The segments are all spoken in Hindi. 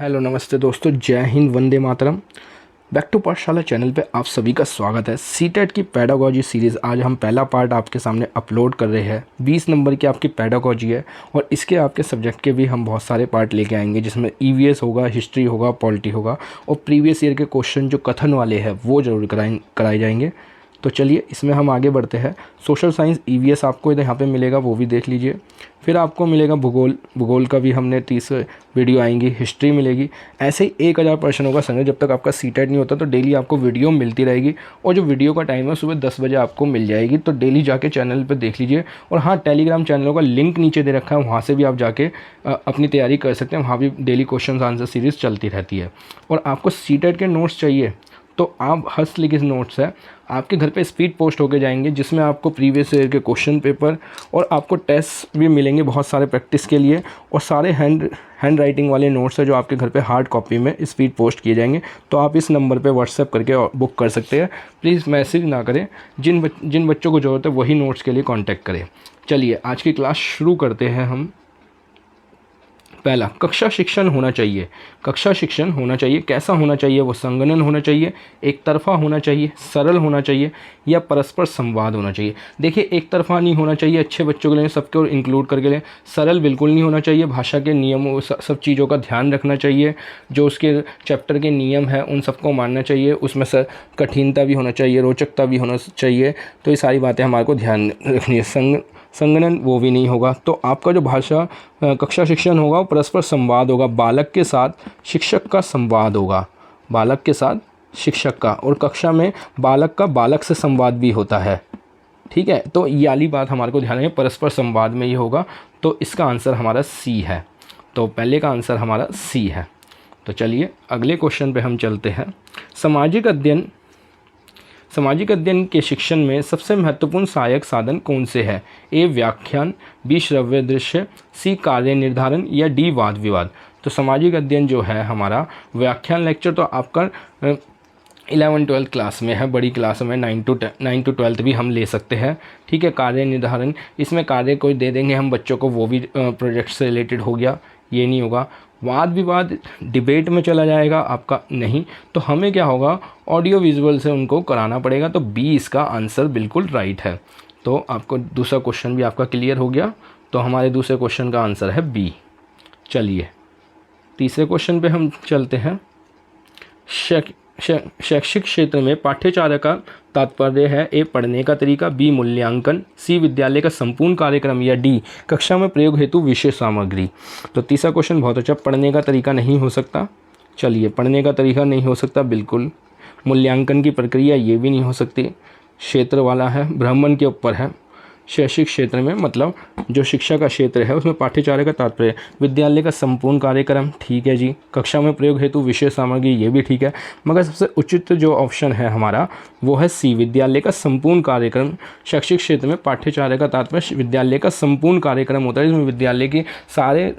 हेलो नमस्ते दोस्तों, जय हिंद, वंदे मातरम। बैक टू पाठशाला चैनल पे आप सभी का स्वागत है। सीटेट की पेडागोजी सीरीज़ आज हम पहला पार्ट आपके सामने अपलोड कर रहे हैं। 20 नंबर की आपकी पेडागोजी है और इसके आपके सब्जेक्ट के भी हम बहुत सारे पार्ट लेके आएंगे, जिसमें ईवीएस होगा, हिस्ट्री होगा, पॉलिटी होगा और प्रीवियस ईयर के क्वेश्चन जो कथन वाले हैं वो ज़रूर कराए जाएंगे। तो चलिए इसमें हम आगे बढ़ते हैं। सोशल साइंस ईवीएस आपको यहाँ पे मिलेगा, वो भी देख लीजिए। फिर आपको मिलेगा भूगोल का भी हमने 30 वीडियो आएंगी। हिस्ट्री मिलेगी। ऐसे ही 1000 प्रश्नों का संग्रह। जब तक आपका सीटेट नहीं होता तो डेली आपको वीडियो मिलती रहेगी और जो वीडियो का टाइम है सुबह 10 बजे आपको मिल जाएगी। तो डेली जाके चैनल पर देख लीजिए। और हाँ, टेलीग्राम चैनलों का लिंक नीचे दे रखा है, वहाँ से भी आप जाके अपनी तैयारी कर सकते हैं। वहाँ भी डेली क्वेश्चन आंसर सीरीज़ चलती रहती है। और आपको सीटेट के नोट्स चाहिए तो आप हस्तलिखित नोट्स है आपके घर पे स्पीड पोस्ट होके जाएंगे, जिसमें आपको प्रीवियस ईयर के क्वेश्चन पेपर और आपको टेस्ट भी मिलेंगे बहुत सारे प्रैक्टिस के लिए। और सारे हैंड राइटिंग वाले नोट्स है जो आपके घर पे हार्ड कॉपी में स्पीड पोस्ट किए जाएंगे। तो आप इस नंबर पे व्हाट्सएप करके बुक कर सकते हैं। प्लीज़ मैसेज ना करें। जिन बच्चों को ज़रूरत है वही नोट्स के लिए कॉन्टैक्ट करें। चलिए आज की क्लास शुरू करते हैं हम। पहला, कक्षा शिक्षण होना चाहिए। कक्षा शिक्षण होना चाहिए, कैसा होना चाहिए? वो संगणन होना चाहिए, एक तरफा होना चाहिए, सरल होना चाहिए या परस्पर संवाद होना चाहिए। देखिए, एक तरफा नहीं होना चाहिए, अच्छे बच्चों के लिए सबको इंक्लूड करके लें। सरल बिल्कुल नहीं होना चाहिए, भाषा के नियमों सब चीज़ों का ध्यान रखना चाहिए। जो उसके चैप्टर के नियम हैं उन सबको मानना चाहिए। उसमें से कठिनता भी होना चाहिए, रोचकता भी होना चाहिए। तो ये सारी बातें हमारे को ध्यान रखनी है। संगणन वो भी नहीं होगा। तो आपका जो भाषा कक्षा शिक्षण होगा वो परस्पर संवाद होगा। बालक के साथ शिक्षक का संवाद होगा, बालक के साथ शिक्षक का। और कक्षा में बालक का बालक से संवाद भी होता है। ठीक है, तो ये वाली बात हमारे को ध्यान रखनी है, परस्पर संवाद में ये होगा। तो इसका आंसर हमारा सी है। तो पहले का आंसर हमारा सी है। तो चलिए अगले क्वेश्चन पे हम चलते हैं। सामाजिक अध्ययन के शिक्षण में सबसे महत्वपूर्ण सहायक साधन कौन से है? ए व्याख्यान, बी श्रव्य दृश्य, सी कार्य निर्धारण या डी वाद विवाद। तो सामाजिक अध्ययन जो है हमारा व्याख्यान लेक्चर तो आपका 11-12 क्लास में है, बड़ी क्लास में 9 to 12 भी हम ले सकते हैं। ठीक है, कार्य निर्धारण, इसमें कार्य कोई दे देंगे हम बच्चों को, वो भी प्रोजेक्ट से रिलेटेड हो गया, ये नहीं होगा। वाद विवाद डिबेट में चला जाएगा आपका, नहीं। तो हमें क्या होगा, ऑडियो विजुअल से उनको कराना पड़ेगा। तो बी इसका आंसर बिल्कुल राइट है। तो आपको दूसरा क्वेश्चन भी आपका क्लियर हो गया। तो हमारे दूसरे क्वेश्चन का आंसर है बी। चलिए तीसरे क्वेश्चन पे हम चलते हैं। शैक्षिक क्षेत्र में पाठ्यचर्या का तात्पर्य है? ए पढ़ने का तरीका, बी मूल्यांकन, सी विद्यालय का संपूर्ण कार्यक्रम या डी कक्षा में प्रयोग हेतु विषय सामग्री। तो तीसरा क्वेश्चन बहुत अच्छा। पढ़ने का तरीका नहीं हो सकता। चलिए, पढ़ने का तरीका नहीं हो सकता बिल्कुल। मूल्यांकन की प्रक्रिया ये भी नहीं हो सकती। क्षेत्र वाला है, भ्रमण के ऊपर है। शैक्षिक क्षेत्र में मतलब जो शिक्षा का क्षेत्र है उसमें पाठ्यचर्या का तात्पर्य विद्यालय का संपूर्ण कार्यक्रम, ठीक है जी। कक्षा में प्रयोग हेतु विषय सामग्री, ये भी ठीक है। मगर सबसे उचित जो ऑप्शन है हमारा वो है सी, विद्यालय का संपूर्ण कार्यक्रम। शैक्षिक क्षेत्र में पाठ्यचर्या का तात्पर्य विद्यालय का संपूर्ण कार्यक्रम होता है, जिसमें विद्यालय की सारे,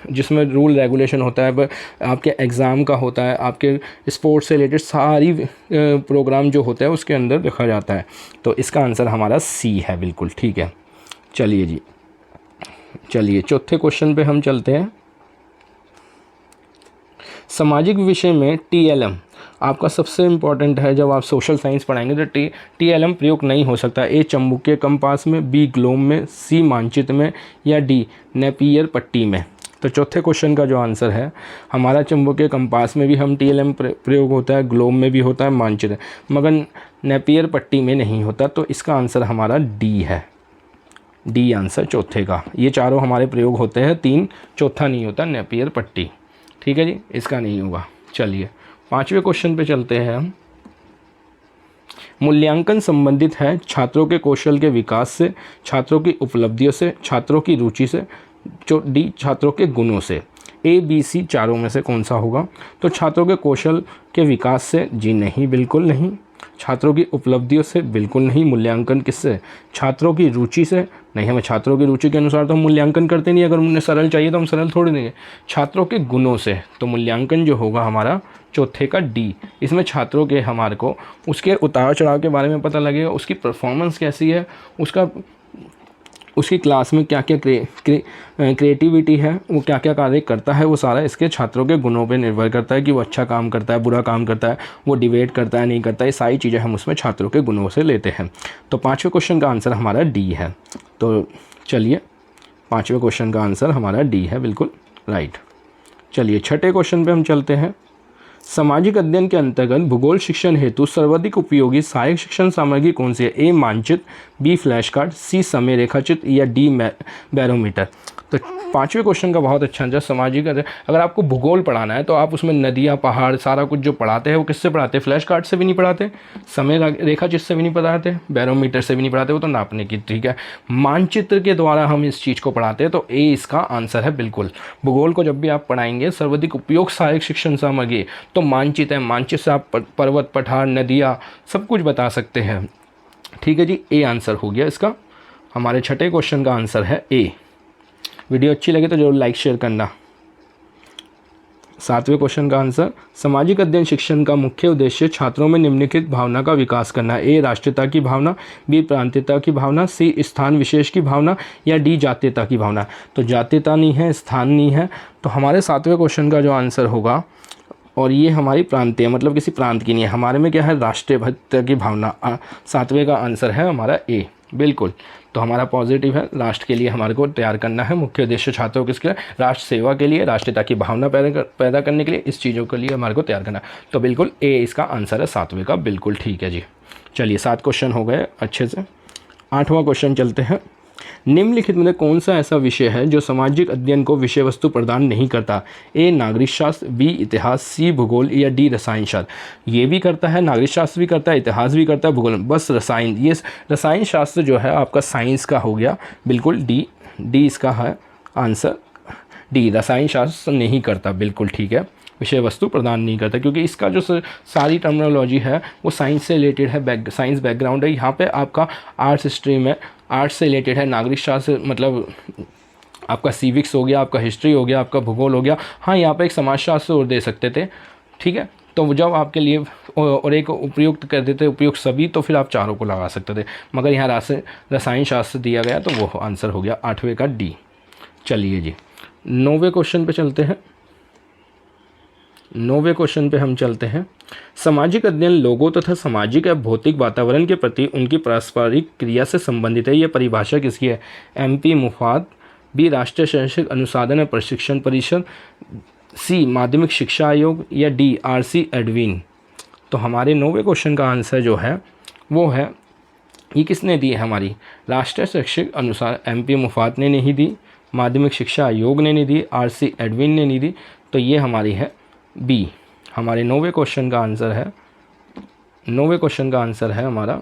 जिसमें रूल रेगुलेशन होता है, आपके एग्ज़ाम का होता है, आपके स्पोर्ट्स से रिलेटेड सारी प्रोग्राम जो होता है उसके अंदर रखा जाता है। तो इसका आंसर हमारा सी है बिल्कुल, ठीक है। चलिए जी, चलिए चौथे क्वेश्चन पे हम चलते हैं। सामाजिक विषय में टीएलएम आपका सबसे इम्पॉर्टेंट है। जब आप सोशल साइंस पढ़ाएंगे तो टीएलएम प्रयोग नहीं हो सकता। ए चुंबकीय कंपास में, बी ग्लोब में, सी मानचित्र में या डी नेपियर पट्टी में। तो चौथे क्वेश्चन का जो आंसर है हमारा, चुंबकीय कंपास में भी हम टीएलएम प्रयोग होता है, ग्लोब में भी होता है, मानचित्र, मगर नेपियर पट्टी में नहीं होता। तो इसका आंसर हमारा डी है। डी आंसर चौथे का। ये चारों हमारे प्रयोग होते हैं, 3, चौथा नहीं होता, नेपियर पट्टी। ठीक है जी, इसका नहीं होगा। चलिए पांचवें क्वेश्चन पे चलते हैं हम। मूल्यांकन संबंधित है छात्रों के कौशल के विकास से, छात्रों की उपलब्धियों से, छात्रों की रुचि से, डी छात्रों के गुणों से। ए बी सी चारों में से कौन सा होगा? तो छात्रों के कौशल के विकास से, जी नहीं, बिल्कुल नहीं। छात्रों की उपलब्धियों से, बिल्कुल नहीं। मूल्यांकन किससे? छात्रों की रुचि से, नहीं। हमें छात्रों की रुचि के अनुसार तो हम मूल्यांकन करते नहीं। अगर उन्हें सरल चाहिए तो हम सरल थोड़ी देंगे। छात्रों के गुणों से, तो मूल्यांकन जो होगा हमारा चौथे का डी। इसमें छात्रों के हमारे को उसके उतार चढ़ाव के बारे में पता लगेगा, उसकी परफॉर्मेंस कैसी है, उसका उसकी क्लास में क्या क्या क्रिएटिविटी है, वो क्या क्या कार्य करता है, वो सारा इसके छात्रों के गुणों पे निर्भर करता है कि वो अच्छा काम करता है, बुरा काम करता है, वो डिबेट करता है नहीं करता है, ये सारी चीज़ें हम उसमें छात्रों के गुणों से लेते हैं। तो 5वें क्वेश्चन का आंसर हमारा डी है। तो चलिए 5वें क्वेश्चन का आंसर हमारा डी है, बिल्कुल राइट। चलिए 6ठे क्वेश्चन पे हम चलते हैं। सामाजिक अध्ययन के अंतर्गत भूगोल शिक्षण हेतु सर्वाधिक उपयोगी सहायक शिक्षण सामग्री कौन सी है? ए मानचित्र, बी फ्लैश कार्ड, सी समय रेखाचित्र या डी बैरोमीटर। तो 5वें क्वेश्चन का बहुत अच्छा आंसर सामाजिक अध्ययन। अगर आपको भूगोल पढ़ाना है तो आप उसमें नदियाँ, पहाड़, सारा कुछ जो पढ़ाते हैं वो किससे पढ़ाते हैं? फ्लैश कार्ड से भी नहीं पढ़ाते, समय रेखाचित्र से भी नहीं पढ़ाते, बैरोमीटर से भी नहीं पढ़ाते, वो तो नापने की, ठीक है। मानचित्र के द्वारा हम इस चीज़ को पढ़ाते हैं, तो ए इसका आंसर है बिल्कुल। भूगोल को जब भी आप पढ़ाएंगे सर्वाधिक उपयोग सहायक शिक्षण सामग्री तो मानचित्र है। मानचित्र से आप पर्वत, पठार, नदियाँ सब कुछ बता सकते हैं, ठीक है जी। ए आंसर हो गया इसका। हमारे 6ठे क्वेश्चन का आंसर है ए। वीडियो अच्छी लगे तो जरूर लाइक शेयर करना। 7वें क्वेश्चन का आंसर, सामाजिक अध्ययन शिक्षण का मुख्य उद्देश्य छात्रों में निम्नलिखित भावना का विकास करना है। ए राष्ट्रीयता की भावना, बी प्रांतीयता की भावना, सी स्थान विशेष की भावना या डी जातीयता की भावना। तो जातीयता नहीं है, स्थान नहीं है, तो हमारे 7वें क्वेश्चन का जो आंसर होगा, और ये हमारी प्रांतीय मतलब किसी प्रांत की नहीं है, हमारे में क्या है? राष्ट्रीय भक्ति की भावना। 7वें का आंसर है हमारा ए, बिल्कुल। तो हमारा पॉजिटिव है, राष्ट्र के लिए हमारे को तैयार करना है। मुख्य उद्देश्य छात्रों किसके लिए? राष्ट्र सेवा के लिए, राष्ट्रीयता की भावना पैदा करने के लिए, इस चीज़ों के लिए हमारे को तैयार करना है। तो बिल्कुल ए इसका आंसर है 7वें का, बिल्कुल ठीक है जी। चलिए 7 क्वेश्चन हो गए अच्छे से। 8वां क्वेश्चन चलते हैं। निम्नलिखित में कौन सा ऐसा विषय है जो सामाजिक अध्ययन को विषय वस्तु प्रदान नहीं करता? ए नागरिक शास्त्र, बी इतिहास, सी भूगोल या डी रसायन शास्त्र। ये भी करता है, नागरिक शास्त्र भी करता है, इतिहास भी करता है, भूगोल बस रसायन, ये रसायन शास्त्र जो है आपका साइंस का हो गया, बिल्कुल डी इसका है आंसर। डी रसायन शास्त्र नहीं करता, बिल्कुल ठीक है, विषय वस्तु प्रदान नहीं करता, क्योंकि इसका जो सारी टर्मिनोलॉजी है वो साइंस से रिलेटेड है, साइंस बैकग्राउंड है। यहाँ पे आपका आर्ट्स स्ट्रीम है, आर्ट्स से रिलेटेड है। नागरिक शास्त्र मतलब आपका सिविक्स हो गया, आपका हिस्ट्री हो गया, आपका भूगोल हो गया। हाँ, यहाँ पे एक समाजशास्त्र और दे सकते थे, ठीक है। तो जब आपके लिए और एक उपयुक्त कर देते, उपयुक्त सभी, तो फिर आप चारों को लगा सकते थे, मगर यहाँ रसायन शास्त्र दिया गया तो वो आंसर हो गया 8वें का डी। चलिए जी 9वें क्वेश्चन पे चलते हैं। 9वें क्वेश्चन पे हम चलते हैं। सामाजिक अध्ययन लोगों तथा सामाजिक या भौतिक वातावरण के प्रति उनकी पारस्परिक क्रिया से संबंधित है। यह परिभाषा किसकी है? MP मुफाद, बी राष्ट्रीय शैक्षिक अनुसंधान और प्रशिक्षण परिषद, सी माध्यमिक शिक्षा आयोग या डी RC एडविन। तो हमारे 9वें क्वेश्चन का आंसर जो है वो है, ये किसने दी है? हमारी राष्ट्रीय शैक्षिक अनुसार MP मुफाद ने नहीं दी, माध्यमिक शिक्षा आयोग ने नहीं दी, RC एडविन ने नहीं दी, तो ये हमारी है बी। हमारे 9वें क्वेश्चन का आंसर है, 9वें क्वेश्चन का आंसर है हमारा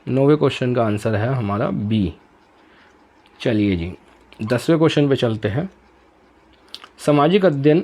9वें क्वेश्चन का आंसर है हमारा बी। चलिए जी 10वें क्वेश्चन पे चलते हैं। सामाजिक अध्ययन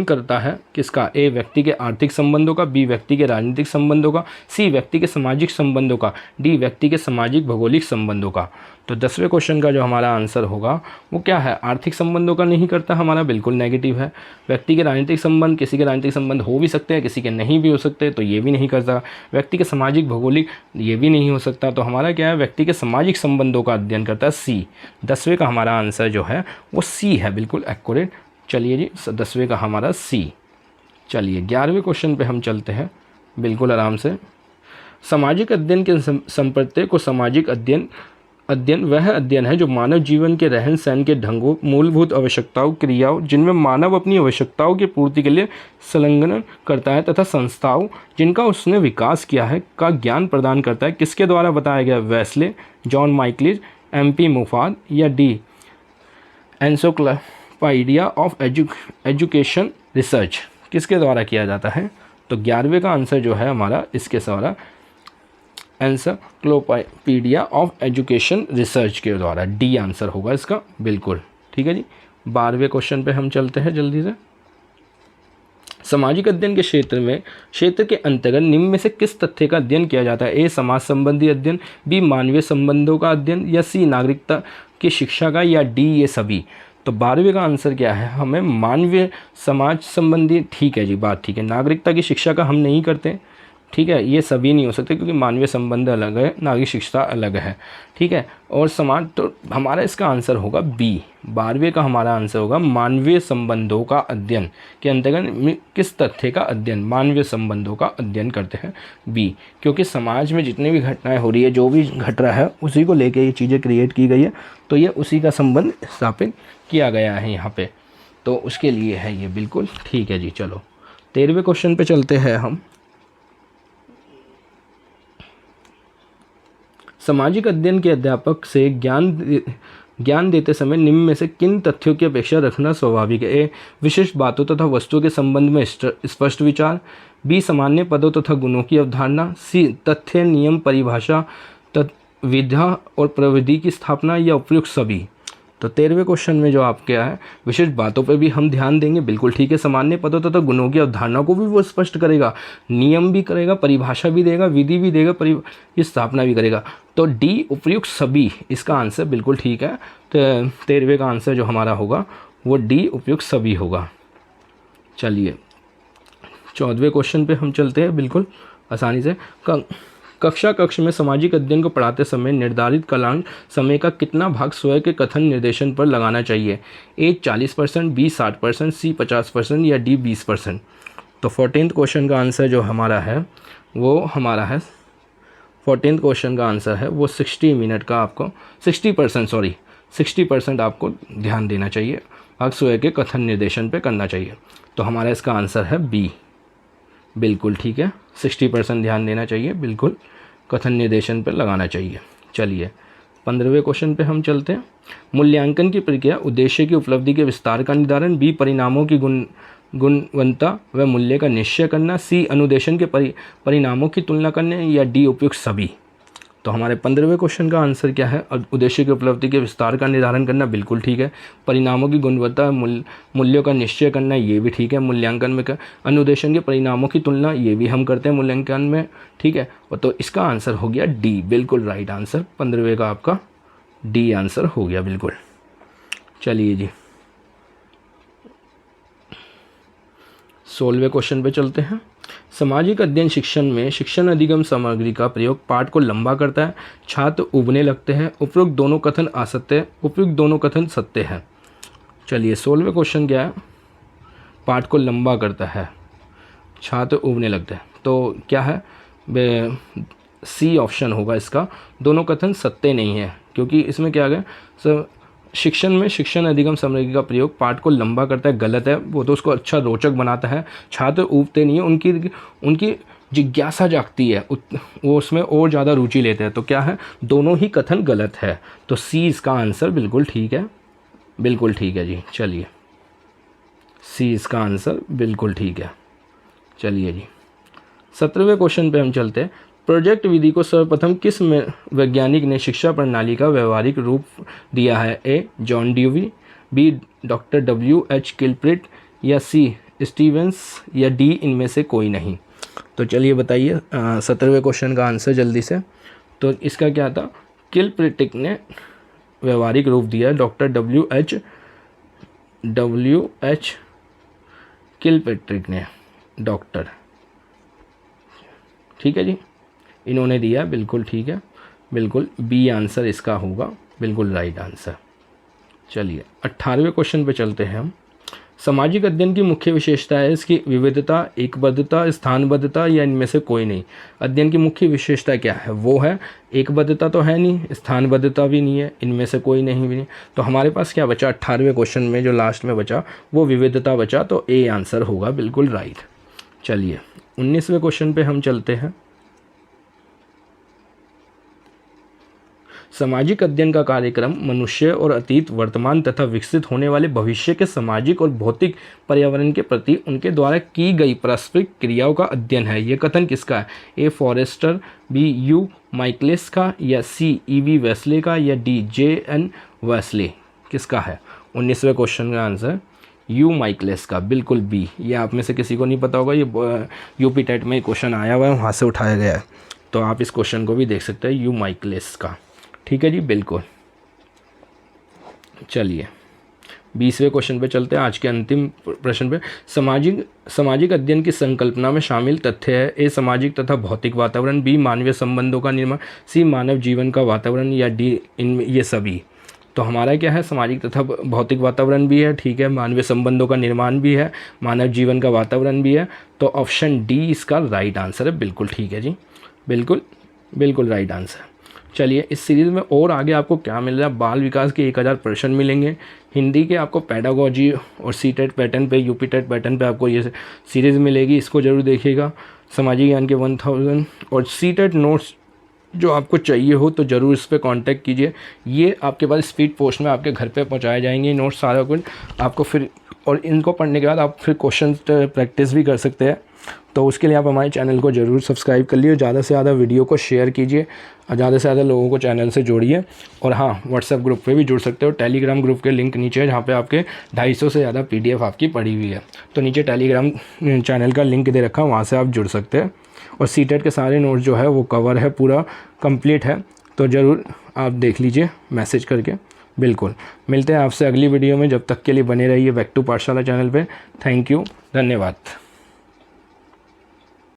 करता है किसका? ए व्यक्ति के आर्थिक संबंधों का, बी व्यक्ति के राजनीतिक संबंधों का, सी व्यक्ति के सामाजिक संबंधों का, डी व्यक्ति के सामाजिक भौगोलिक संबंधों का। तो 10वें क्वेश्चन का जो हमारा आंसर होगा वो क्या है? आर्थिक संबंधों का नहीं करता, हमारा बिल्कुल नेगेटिव है। व्यक्ति के राजनीतिक संबंध, किसी के राजनीतिक संबंध हो भी सकते हैं, किसी के नहीं भी हो सकते, तो ये भी नहीं करता। व्यक्ति के सामाजिक भौगोलिक, ये भी नहीं हो सकता। तो हमारा क्या है? व्यक्ति के सामाजिक संबंधों का अध्ययन करता है, सी। 10वें का हमारा आंसर जो है वो सी है, बिल्कुल एक्यूरेट। चलिए जी 10वें का हमारा सी। चलिए 11वें क्वेश्चन पे हम चलते हैं बिल्कुल आराम से। सामाजिक अध्ययन के संप्रत्यय को सामाजिक अध्ययन वह अध्ययन है जो मानव जीवन के रहन सहन के ढंगों, मूलभूत आवश्यकताओं, क्रियाओं जिनमें मानव अपनी आवश्यकताओं की पूर्ति के लिए संलग्न करता है तथा संस्थाओं जिनका उसने विकास किया है का ज्ञान प्रदान करता है। किसके द्वारा बताया गया? वेस्ले, जॉन माइकलिस, MP मुफाद या D encyclopedia of education research. किसके द्वारा किया जाता है? तो 11वें का आंसर जो है हमारा इसके द्वारा एनसाइक्लोपीडिया ऑफ एजुकेशन रिसर्च के द्वारा, डी आंसर होगा इसका, बिल्कुल ठीक है जी। 12वें क्वेश्चन पे हम चलते हैं जल्दी से। सामाजिक अध्ययन के क्षेत्र के अंतर्गत निम्न में से किस तथ्य का अध्ययन किया जाता है? ए समाज संबंधी अध्ययन, बी मानवीय संबंधों का अध्ययन या सी नागरिकता की शिक्षा का या डी ये सभी। तो 12वें का आंसर क्या है? हमें मानवीय समाज संबंधी, ठीक है जी, बात ठीक है। नागरिकता की शिक्षा का हम नहीं करते, ठीक है, ये सभी नहीं हो सकते क्योंकि मानवीय संबंध अलग है, नागरिक शिक्षा अलग है। ठीक है, और समाज, तो हमारा इसका आंसर होगा बी। 12वें का हमारा आंसर होगा मानवीय संबंधों का अध्ययन के अंतर्गत किस तथ्य का अध्ययन, मानवीय संबंधों का अध्ययन करते हैं, बी। क्योंकि समाज में जितनी भी घटनाएं हो रही है, जो भी घट रहा है, उसी को लेके ये चीज़ें क्रिएट की गई है, तो ये उसी का संबंध स्थापित किया गया है यहाँ पे, तो उसके लिए है ये, बिल्कुल ठीक है जी। चलो 13वें क्वेश्चन पे चलते हैं हम। सामाजिक अध्ययन के अध्यापक से ज्ञान देते समय निम्न में से किन तथ्यों की अपेक्षा रखना स्वाभाविक है? ए, विशिष्ट बातों तथा वस्तुओं के संबंध में स्पष्ट विचार। बी, सामान्य पदों तथा गुणों की अवधारणा। सी, तथ्य, नियम, परिभाषा, विधा और प्रविधि की स्थापना, या उपयुक्त सभी। तो 13वें क्वेश्चन में जो आप क्या है, विशिष्ट बातों पे भी हम ध्यान देंगे, बिल्कुल ठीक है। सामान्य पदों तथा गुणों की अवधारणा को भी वो स्पष्ट करेगा, नियम भी करेगा, परिभाषा भी देगा, विधि भी देगा, स्थापना भी करेगा। तो डी, उपयुक्त सभी, इसका आंसर बिल्कुल ठीक है। तो 13वें का आंसर जो हमारा होगा वो डी, उपयुक्त सभी होगा। चलिए 14वें क्वेश्चन पे हम चलते हैं बिल्कुल आसानी से। कक्ष में सामाजिक अध्ययन को पढ़ाते समय निर्धारित कालांक समय का कितना भाग स्वयं के कथन निर्देशन पर लगाना चाहिए? ए 40%, बी 60%, सी 50% या डी 20%। तो 14th क्वेश्चन का आंसर जो हमारा है वो हमारा है 14th क्वेश्चन का आंसर है वो 60 मिनट का आपको 60% आपको ध्यान देना चाहिए, भाग स्वयं के कथन निर्देशन पे करना चाहिए। तो हमारा इसका आंसर है बी, बिल्कुल ठीक है। 60% ध्यान देना चाहिए, बिल्कुल कथन निर्देशन पर लगाना चाहिए। चलिए 15वें क्वेश्चन पे हम चलते हैं। मूल्यांकन की प्रक्रिया, उद्देश्य की उपलब्धि के विस्तार का निर्धारण। बी, परिणामों की गुणवत्ता व मूल्य का निश्चय करना। सी, अनुदेशन के परिणामों की तुलना करने, या डी, उपयुक्त सभी। तो हमारे 15वें क्वेश्चन का आंसर क्या है? उद्देश्य की उपलब्धि के विस्तार का निर्धारण करना, बिल्कुल ठीक है। परिणामों की गुणवत्ता, मूल्यों का निश्चय करना, ये भी ठीक है मूल्यांकन में। अनुदेशन के परिणामों की तुलना, ये भी हम करते हैं मूल्यांकन में, ठीक है। और तो इसका आंसर हो गया डी, बिल्कुल राइट आंसर। 15वें का आपका डी आंसर हो गया, बिल्कुल। चलिए जी 16वें क्वेश्चन पे चलते हैं। सामाजिक अध्ययन शिक्षण में शिक्षण अधिगम सामग्री का प्रयोग पाठ को लंबा करता है, छात्र उबने लगते हैं, उपयुक्त दोनों कथन असत्य, उपयुक्त दोनों कथन सत्य है। चलिए 16वें क्वेश्चन क्या है? पाठ को लंबा करता है, छात्र उबने लगते हैं, तो क्या है? सी ऑप्शन होगा इसका, दोनों कथन सत्य नहीं है, क्योंकि इसमें क्या है, शिक्षण में शिक्षण अधिगम सामग्री का प्रयोग पाठ को लंबा करता है, गलत है। वो तो उसको अच्छा रोचक बनाता है, छात्र ऊबते नहीं है, उनकी जिज्ञासा जागती है, वो उसमें और ज़्यादा रुचि लेते हैं। तो क्या है? दोनों ही कथन गलत है। तो सी इसका आंसर बिल्कुल ठीक है, बिल्कुल ठीक है जी। चलिए सी इसका आंसर बिल्कुल ठीक है। चलिए जी 17वें क्वेश्चन पे हम चलते हैं। प्रोजेक्ट विधि को सर्वप्रथम किस वैज्ञानिक ने शिक्षा प्रणाली का व्यवहारिक रूप दिया है? A, John Dewey, B, doctor WH Kilpatrick, या सी, स्टीवेंस, या डी, इनमें से कोई नहीं। तो चलिए बताइए 17वें क्वेश्चन का आंसर जल्दी से। तो इसका क्या था? किलप्रिटिक ने व्यवहारिक रूप दिया, डॉक्टर WH किलप्रिटिक ने, डॉक्टर, ठीक है जी, इन्होंने दिया, बिल्कुल ठीक है, बिल्कुल बी आंसर इसका होगा, बिल्कुल राइट आंसर। चलिए 18वें क्वेश्चन पे चलते हैं हम। सामाजिक अध्ययन की मुख्य विशेषता है इसकी विविधता, एकबद्धता, स्थानबद्धता, या इनमें से कोई नहीं। अध्ययन की मुख्य विशेषता क्या है? वो है एकबद्धता तो है नहीं, स्थानबद्धता भी नहीं है, इनमें से कोई नहीं भी नहीं। तो हमारे पास क्या बचा 18वें क्वेश्चन में? जो लास्ट में बचा वो विविधता बचा, तो ए आंसर होगा, बिल्कुल राइट। चलिए 19वें क्वेश्चन पे हम चलते हैं। सामाजिक अध्ययन का कार्यक्रम मनुष्य और अतीत, वर्तमान तथा विकसित होने वाले भविष्य के सामाजिक और भौतिक पर्यावरण के प्रति उनके द्वारा की गई पारस्परिक क्रियाओं का अध्ययन है। यह कथन किसका है? ए, फॉरेस्टर, बी, यू माइकलेस का, या सी, EV वेस्ले का, या डी, JN वेस्ले। किसका है? 19वें क्वेश्चन का आंसर यू माइकलेस का, बिल्कुल बी। ये आप में से किसी को नहीं पता होगा, ये यूपी टेट में क्वेश्चन आया हुआ है, वहाँ से उठाया गया है, तो आप इस क्वेश्चन को भी देख सकते हैं, यू माइकलेस का, ठीक है जी, बिल्कुल। चलिए 20वें क्वेश्चन पे चलते हैं, आज के अंतिम प्रश्न पे। सामाजिक अध्ययन की संकल्पना में शामिल तथ्य है। ए सामाजिक तथा भौतिक वातावरण, बी मानवीय संबंधों का निर्माण, सी मानव जीवन का वातावरण, या डी इनमें ये सभी। तो हमारा क्या है, सामाजिक तथा भौतिक वातावरण भी है, ठीक है, मानवीय संबंधों का निर्माण भी है, मानव जीवन का वातावरण भी है। तो ऑप्शन डी इसका राइट आंसर है। बिल्कुल ठीक है जी, बिल्कुल बिल्कुल राइट आंसर। चलिए इस सीरीज़ में और आगे आपको क्या मिल रहा है, बाल विकास के 1000 प्रश्न मिलेंगे, हिंदी के आपको पेडागोजी और सीटेट पैटर्न पे, यूपी टेट पैटर्न पे आपको ये सीरीज़ मिलेगी, इसको ज़रूर देखिएगा। सामाजिक ज्ञान के 1000 और सीटेट नोट्स जो आपको चाहिए हो तो ज़रूर इस पर कांटेक्ट कीजिए। ये आपके पास स्पीड पोस्ट में आपके घर पे पहुंचाए जाएंगे नोट्स सारा कुछ आपको फिर, और इनको पढ़ने के बाद आप फिर क्वेश्चन प्रैक्टिस भी कर सकते हैं। तो उसके लिए आप हमारे चैनल को ज़रूर सब्सक्राइब कर लीजिए, ज़्यादा से ज़्यादा वीडियो को शेयर कीजिए और ज़्यादा से ज़्यादा लोगों को चैनल से जोड़िए। और हाँ, व्हाट्सएप ग्रुप पे भी जुड़ सकते हो, टेलीग्राम ग्रुप के लिंक नीचे है जहाँ पे आपके 250 से ज़्यादा PDF आपकी पड़ी हुई है। तो नीचे टेलीग्राम चैनल का लिंक दे रखा है, वहाँ से आप जुड़ सकते हैं। और सीटेट के सारे नोट्स जो है वो कवर है, पूरा कंप्लीट है, तो ज़रूर आप देख लीजिए मैसेज करके। बिल्कुल मिलते हैं आपसे अगली वीडियो में, जब तक के लिए बने रहिए बैक टू पाठशाला चैनल पे। थैंक यू, धन्यवाद।